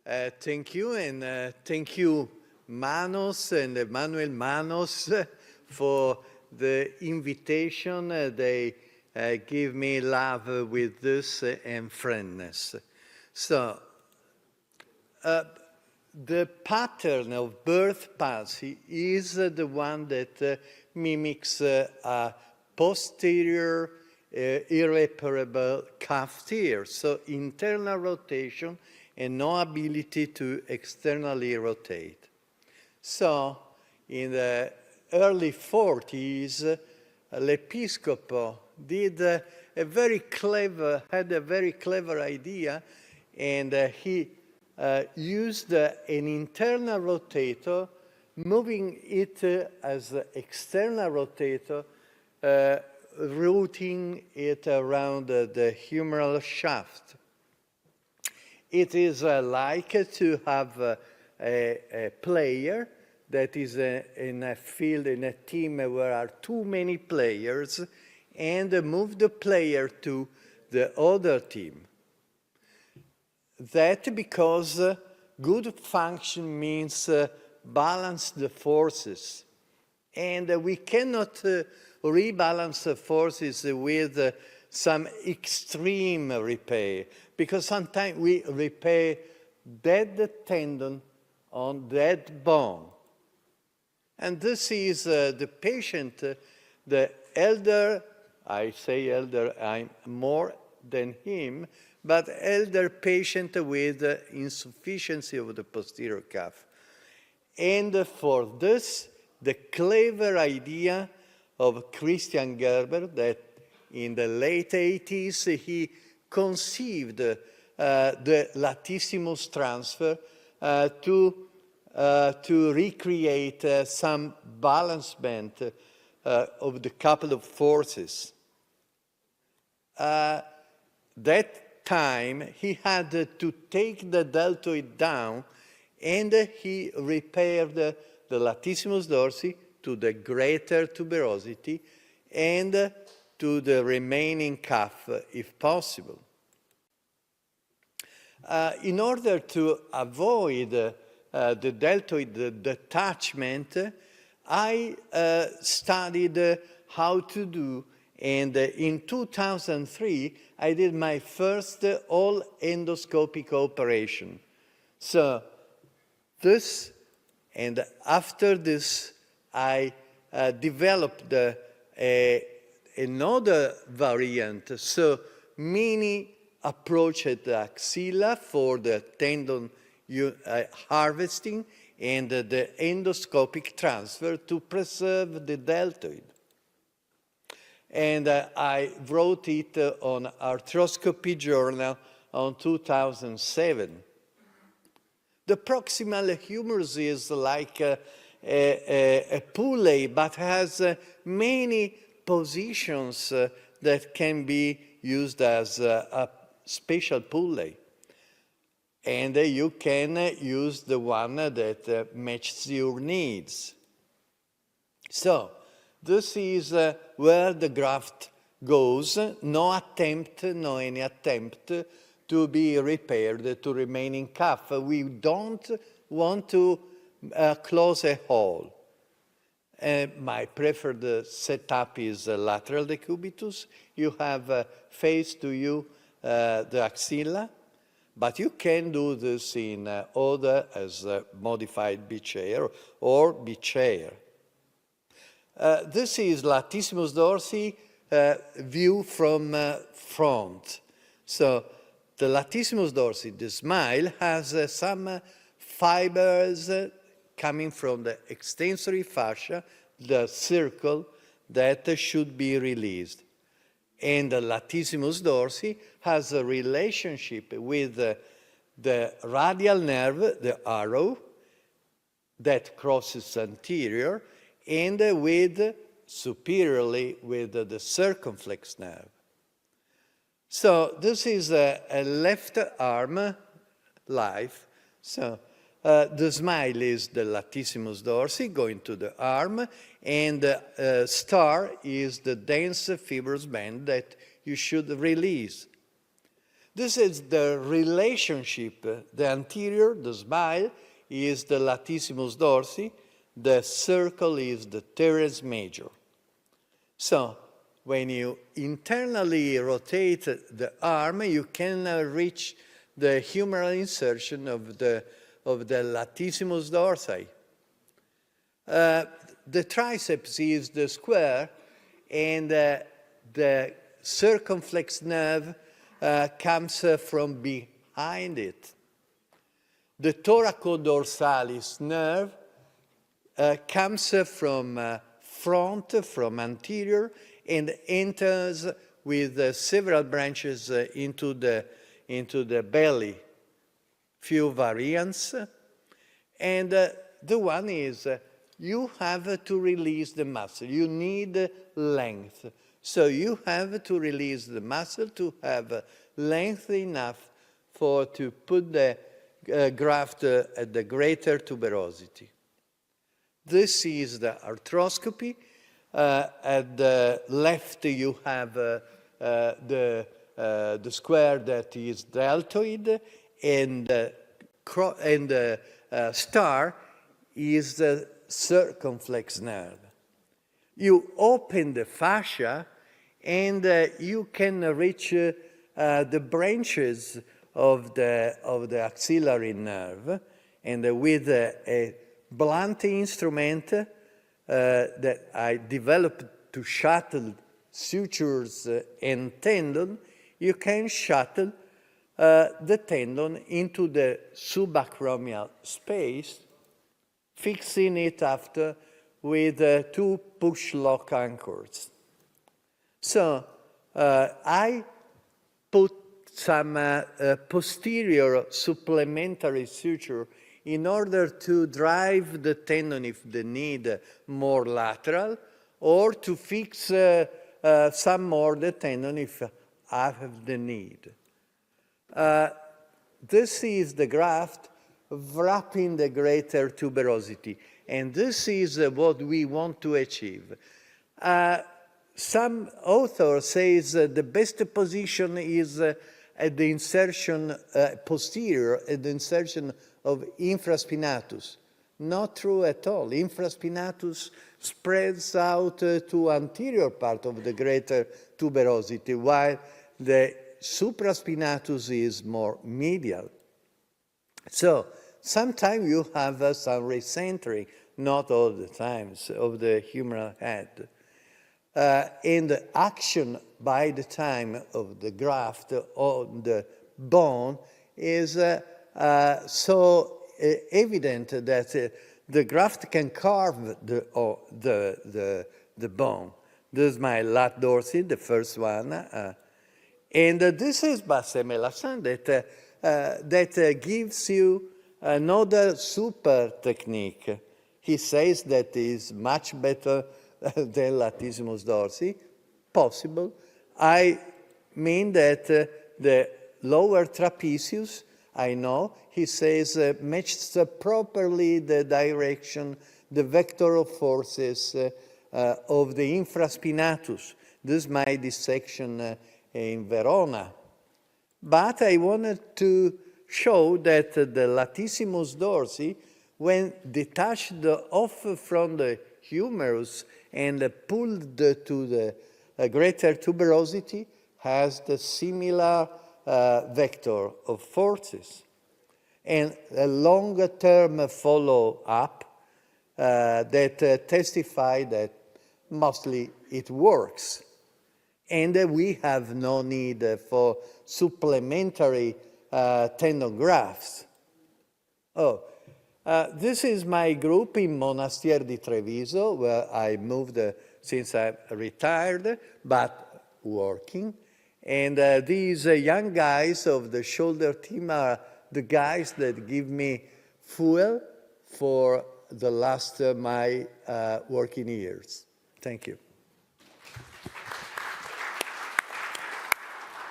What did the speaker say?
Thank you, and thank you, Manos and Emmanuel Manos, for the invitation. They give me love with this and friendness. So, the pattern of birth palsy is the one that mimics a posterior irreparable calf tear, so internal rotation and no ability to externally rotate. So in the early 40s, l'Episcopo had a very clever idea, and he used an internal rotator, moving it as an external rotator, routing it around the humeral shaft. It is like to have a player that is in a field, in a team where there are too many players, and move the player to the other team. That because good function means balance the forces. And we cannot rebalance the forces with some extreme repair, because sometimes we repair dead tendon on dead bone. And this is the patient, the elder, I say elder, I'm more than him, but elder patient with insufficiency of the posterior calf. And for this, the clever idea of Christian Gerber that in the late 80s he conceived the Latissimus transfer to recreate some balancement of the couple of forces. That time he had to take the deltoid down, and he repaired the Latissimus dorsi to the greater tuberosity and to the remaining calf, if possible. In order to avoid the deltoid detachment, I studied how to do, and in 2003, I did my first all endoscopic operation. So this, and after this, I developed another variant, so mini approach at the axilla for the tendon harvesting, and the endoscopic transfer to preserve the deltoid. And I wrote it on Arthroscopy Journal on 2007. The proximal humerus is like a pulley, but has many positions that can be used as a special pulley. And you can use the one that matches your needs. So this is where the graft goes. No any attempt to be repaired to remaining calf. We don't want to close a hole. My preferred setup is lateral decubitus. You have face to you the axilla, but you can do this in other as modified B-chair or B-chair. This is Latissimus dorsi view from front. So the Latissimus dorsi, the smile, has some fibers coming from the extensory fascia, the circle, that should be released. And the Latissimus dorsi has a relationship with the radial nerve, the arrow, that crosses anterior, and with superiorly with the circumflex nerve. So this is a left arm life. So the smile is the Latissimus dorsi going to the arm, and star is the dense fibrous band that you should release. This is the relationship. The anterior, the smile, is the latissimus dorsi. The circle is the teres major. So when you internally rotate the arm, you can reach the humeral insertion of the latissimus dorsi. The triceps is the square, and the circumflex nerve comes from behind it. The thoraco-dorsalis nerve comes from front, from anterior, and enters with several branches into the belly. Few variants. And the one is you have to release the muscle. You need length. So you have to release the muscle to have length enough to put the graft at the greater tuberosity. This is the arthroscopy. At the left, you have the square that is deltoid, and the star is the circumflex nerve. You open the fascia, and you can reach the branches of the axillary nerve, and with a blunt instrument that I developed to shuttle sutures and tendon, you can shuttle the tendon into the subacromial space, fixing it after with two push-lock anchors. So I put some posterior supplementary suture in order to drive the tendon if they need more lateral, or to fix some more the tendon if I have the need. This is the graft wrapping the greater tuberosity, and this is what we want to achieve. Some author says the best position is at the insertion posterior, at the insertion of infraspinatus. Not true at all. Infraspinatus spreads out to anterior part of the greater tuberosity, while the supraspinatus is more medial. So sometimes you have some recentering, not all the times, of the humeral head. And the action by the time of the graft on the bone is so evident that the graft can carve the bone. This is my lat dorsi, the first one. And this is Basset-Melasson that gives you another super technique. He says that is much better than Latissimus dorsi. Possible. I mean that the lower trapezius, I know, he says, matches properly the direction, the vector of forces of the infraspinatus. This is my dissection in Verona. But I wanted to show that the Latissimus dorsi, when detached off from the humerus and pulled to the greater tuberosity, has the similar vector of forces. And a longer-term follow-up that testify that mostly it works. And we have no need for supplementary tendon grafts. This is my group in Monastier di Treviso, where I moved since I retired, but working. And these young guys of the shoulder team are the guys that give me fuel for the last my working years. Thank you.